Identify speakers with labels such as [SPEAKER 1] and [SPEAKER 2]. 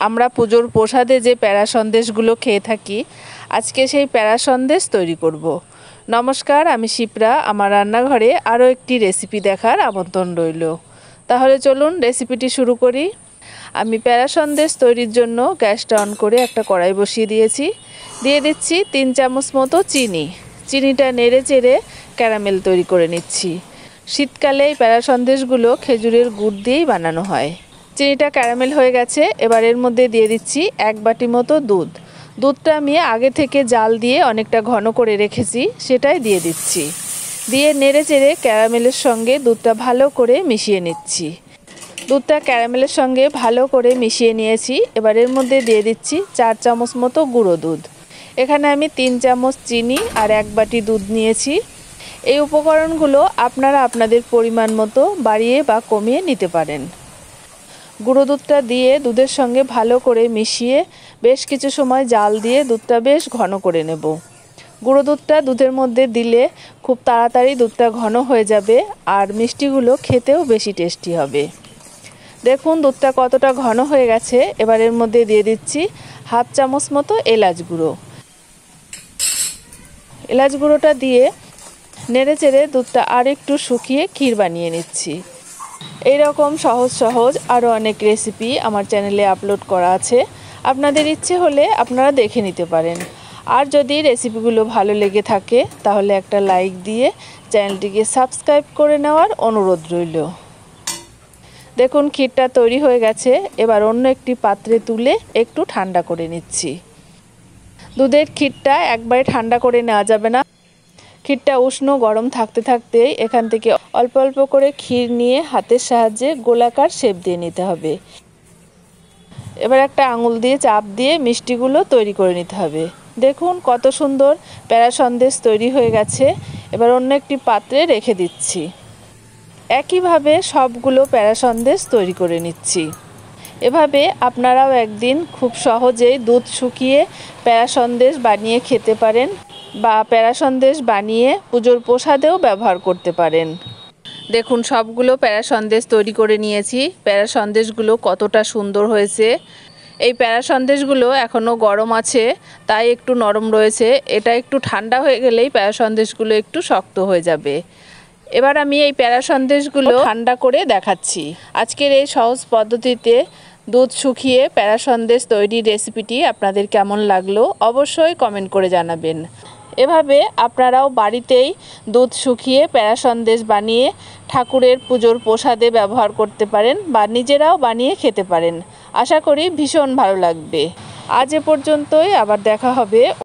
[SPEAKER 1] আমরা পুজোর প্রসাদে যে প্যারা সন্দেশগুলো খেয়ে থাকি, আজকে সেই প্যারা সন্দেশ তৈরি করব। নমস্কার, আমি শিপ্রা। আমার রান্নাঘরে আরও একটি রেসিপি দেখার আমন্ত্রণ রইল। তাহলে চলুন রেসিপিটি শুরু করি। আমি প্যারা সন্দেশ তৈরির জন্য গ্যাসটা অন করে একটা কড়াই বসিয়ে দিয়েছি। দিয়ে দিচ্ছি 3 চামচ মতো চিনি। চিনিটা নেড়ে চেড়ে ক্যারামেল তৈরি করে নিচ্ছি। শীতকালে এই প্যারা সন্দেশগুলো খেজুরের গুড় দিয়েই বানানো হয়। চিনিটা ক্যারামেল হয়ে গেছে। এবার এর মধ্যে দিয়ে দিচ্ছি 1 বাটি মতো দুধ। দুধটা আমি আগে থেকে জাল দিয়ে অনেকটা ঘন করে রেখেছি, সেটাই দিয়ে দিচ্ছি। দিয়ে নেড়ে চেড়ে ক্যারামেলের সঙ্গে দুধটা ভালো করে মিশিয়ে নিচ্ছি। দুধটা ক্যারামেলের সঙ্গে ভালো করে মিশিয়ে নিয়েছি। এবার এর মধ্যে দিয়ে দিচ্ছি 4 চামচ মতো গুঁড়ো দুধ। এখানে আমি 3 চামচ চিনি আর 1 বাটি দুধ নিয়েছি। এই উপকরণগুলো আপনারা আপনাদের পরিমাণ মতো বাড়িয়ে বা কমিয়ে নিতে পারেন। গুঁড়ো দুধটা দিয়ে দুধের সঙ্গে ভালো করে মিশিয়ে বেশ কিছু সময় জাল দিয়ে দুধটা বেশ ঘন করে নেব। গুঁড়ো দুধটা দুধের মধ্যে দিলে খুব তাড়াতাড়ি দুধটা ঘন হয়ে যাবে আর মিষ্টিগুলো খেতেও বেশি টেস্টি হবে। দেখুন দুধটা কতটা ঘন হয়ে গেছে। এবার এর মধ্যে দিয়ে দিচ্ছি 1/2 চামচ মতো এলাচ গুঁড়ো। এলাচ গুঁড়োটা দিয়ে নেড়ে চেড়ে দুধটা আর একটু শুকিয়ে ক্ষীর বানিয়ে নিচ্ছি। এই রকম সহজ সহজ আরও অনেক রেসিপি আমার চ্যানেলে আপলোড করা আছে। আপনাদের ইচ্ছে হলে আপনারা দেখে নিতে পারেন। আর যদি রেসিপিগুলো ভালো লেগে থাকে তাহলে একটা লাইক দিয়ে চ্যানেলটিকে সাবস্ক্রাইব করে নেওয়ার অনুরোধ রইল। দেখুন ক্ষীরটা তৈরি হয়ে গেছে। এবার অন্য একটি পাত্রে তুলে একটু ঠান্ডা করে নিচ্ছি। দুধের ক্ষীরটা একবারে ঠান্ডা করে নেওয়া যাবে না। ক্ষীরটা উষ্ণ গরম থাকতে থাকতেই এখান থেকে অল্প অল্প করে ক্ষীর নিয়ে হাতের সাহায্যে গোলাকার শেপ দিয়ে নিতে হবে। এবার একটা আঙুল দিয়ে চাপ দিয়ে মিষ্টিগুলো তৈরি করে নিতে হবে। দেখুন কত সুন্দর প্যারা সন্দেশ তৈরি হয়ে গেছে। এবার অন্য একটি পাত্রে রেখে দিচ্ছি। একইভাবে সবগুলো প্যারা সন্দেশ তৈরি করে নিচ্ছি। এভাবে আপনারাও একদিন খুব সহজেই দুধ শুকিয়ে প্যারা সন্দেশ বানিয়ে খেতে পারেন বা প্যারা সন্দেশ বানিয়ে পুজোর প্রসাদেও ব্যবহার করতে পারেন। দেখুন সবগুলো প্যারা সন্দেশ তৈরি করে নিয়েছি। প্যারা সন্দেশগুলো কতটা সুন্দর হয়েছে। এই প্যারা সন্দেশগুলো এখনও গরম আছে, তাই একটু নরম রয়েছে। এটা একটু ঠান্ডা হয়ে গেলেই প্যারা সন্দেশগুলো একটু শক্ত হয়ে যাবে। এবার আমি এই প্যারা সন্দেশগুলো ঠান্ডা করে দেখাচ্ছি। আজকের এই সহজ পদ্ধতিতে দুধ শুকিয়ে প্যারা সন্দেশ তৈরির রেসিপিটি আপনাদের কেমন লাগলো অবশ্যই কমেন্ট করে জানাবেন। এভাবে আপনারাও বাড়িতেই দুধ শুকিয়ে প্যারা সন্দেশ বানিয়ে ঠাকুরের পুজোর প্রসাদে ব্যবহার করতে পারেন বা নিজেরাও বানিয়ে খেতে পারেন। আশা করি ভীষণ ভালো লাগবে। আজ এ পর্যন্তই, আবার দেখা হবে।